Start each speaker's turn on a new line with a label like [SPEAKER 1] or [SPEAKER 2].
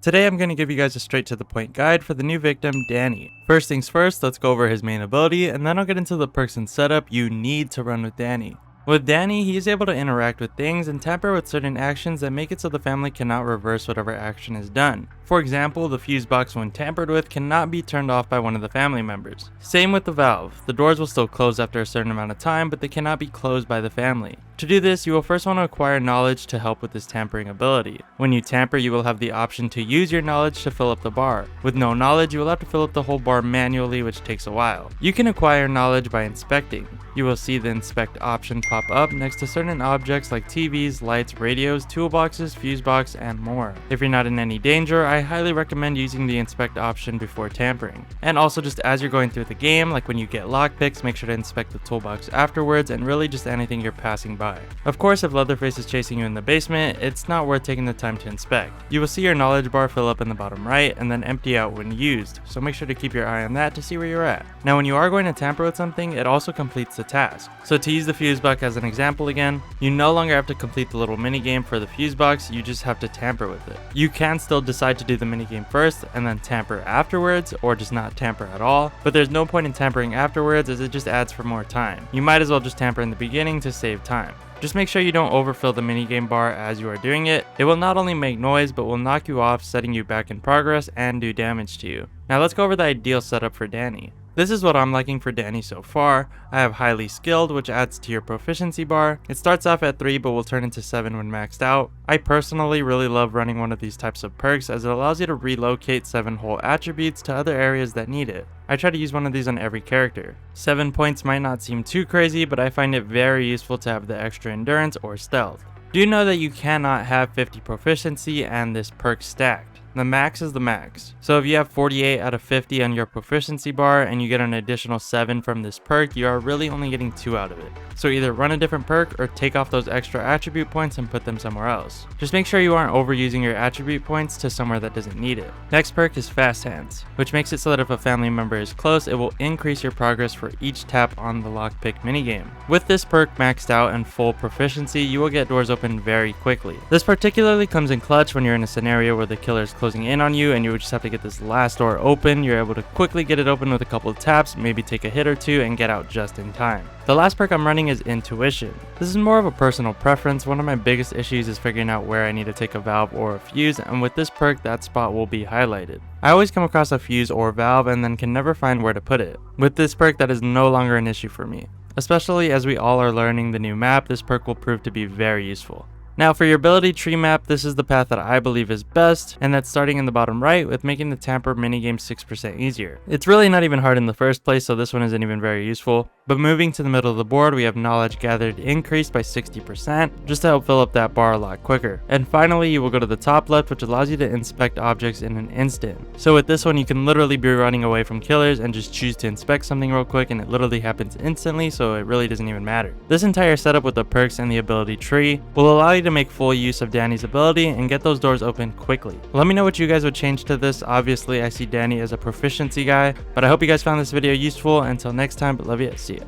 [SPEAKER 1] Today I'm going to give you guys a straight to the point guide for the new victim, Danny. First things first, let's go over his main ability, and then I'll get into the perks and setup you need to run with Danny. With Danny, he is able to interact with things and tamper with certain actions that make it so the family cannot reverse whatever action is done. For example, the fuse box when tampered with cannot be turned off by one of the family members. Same with the valve. The doors will still close after a certain amount of time, but they cannot be closed by the family. To do this, you will first want to acquire knowledge to help with this tampering ability. When you tamper, you will have the option to use your knowledge to fill up the bar. With no knowledge, you will have to fill up the whole bar manually, which takes a while. You can acquire knowledge by inspecting. You will see the inspect option pop up next to certain objects like TVs, lights, radios, toolboxes, fuse box, and more. If you're not in any danger, I highly recommend using the inspect option before tampering. And also just as you're going through the game, like when you get lockpicks, make sure to inspect the toolbox afterwards and really just anything you're passing by. Of course, if Leatherface is chasing you in the basement, it's not worth taking the time to inspect. You will see your knowledge bar fill up in the bottom right and then empty out when used, so make sure to keep your eye on that to see where you're at. Now when you are going to tamper with something, it also completes the task. So to use the fuse box as an example again, you no longer have to complete the little mini game for the fuse box, you just have to tamper with it. You can still decide to do the mini game first and then tamper afterwards, or just not tamper at all, but there's no point in tampering afterwards as it just adds for more time. You might as well just tamper in the beginning to save time. Just make sure you don't overfill the minigame bar as you are doing it. It will not only make noise, but will knock you off, setting you back in progress and do damage to you. Now let's go over the ideal setup for Danny. This is what I'm liking for Danny so far. I have highly skilled, which adds to your proficiency bar. It starts off at 3 but will turn into 7 when maxed out. I personally really love running one of these types of perks as it allows you to relocate 7 whole attributes to other areas that need it. I try to use one of these on every character. 7 points might not seem too crazy, but I find it very useful to have the extra endurance or stealth. Do know that you cannot have 50 proficiency and this perk stacked. The max is the max. So if you have 48 out of 50 on your proficiency bar and you get an additional 7 from this perk, you are really only getting 2 out of it. So either run a different perk or take off those extra attribute points and put them somewhere else. Just make sure you aren't overusing your attribute points to somewhere that doesn't need it. Next perk is Fast Hands, which makes it so that if a family member is close, it will increase your progress for each tap on the lockpick minigame. With this perk maxed out and full proficiency, you will get doors open very quickly. This particularly comes in clutch when you're in a scenario where the killer is closing in on you and you would just have to get this last door open. You're able to quickly get it open with a couple of taps, maybe take a hit or two and get out just in time. The last perk I'm running is Intuition. This is more of a personal preference. One of my biggest issues is figuring out where I need to take a valve or a fuse, and with this perk that spot will be highlighted. I always come across a fuse or valve and then can never find where to put it. With this perk that is no longer an issue for me. Especially as we all are learning the new map, this perk will prove to be very useful. Now for your ability tree map, this is the path that I believe is best, and that's starting in the bottom right with making the tamper minigame 6% easier. It's really not even hard in the first place, so this one isn't even very useful. But moving to the middle of the board, we have knowledge gathered increased by 60% just to help fill up that bar a lot quicker. And finally, you will go to the top left, which allows you to inspect objects in an instant. So with this one, you can literally be running away from killers and just choose to inspect something real quick, and it literally happens instantly, so it really doesn't even matter. This entire setup with the perks and the ability tree will allow you to make full use of Danny's ability and get those doors open quickly. Let me know what you guys would change to this. Obviously, I see Danny as a proficiency guy, but I hope you guys found this video useful. Until next time, but love you, see ya.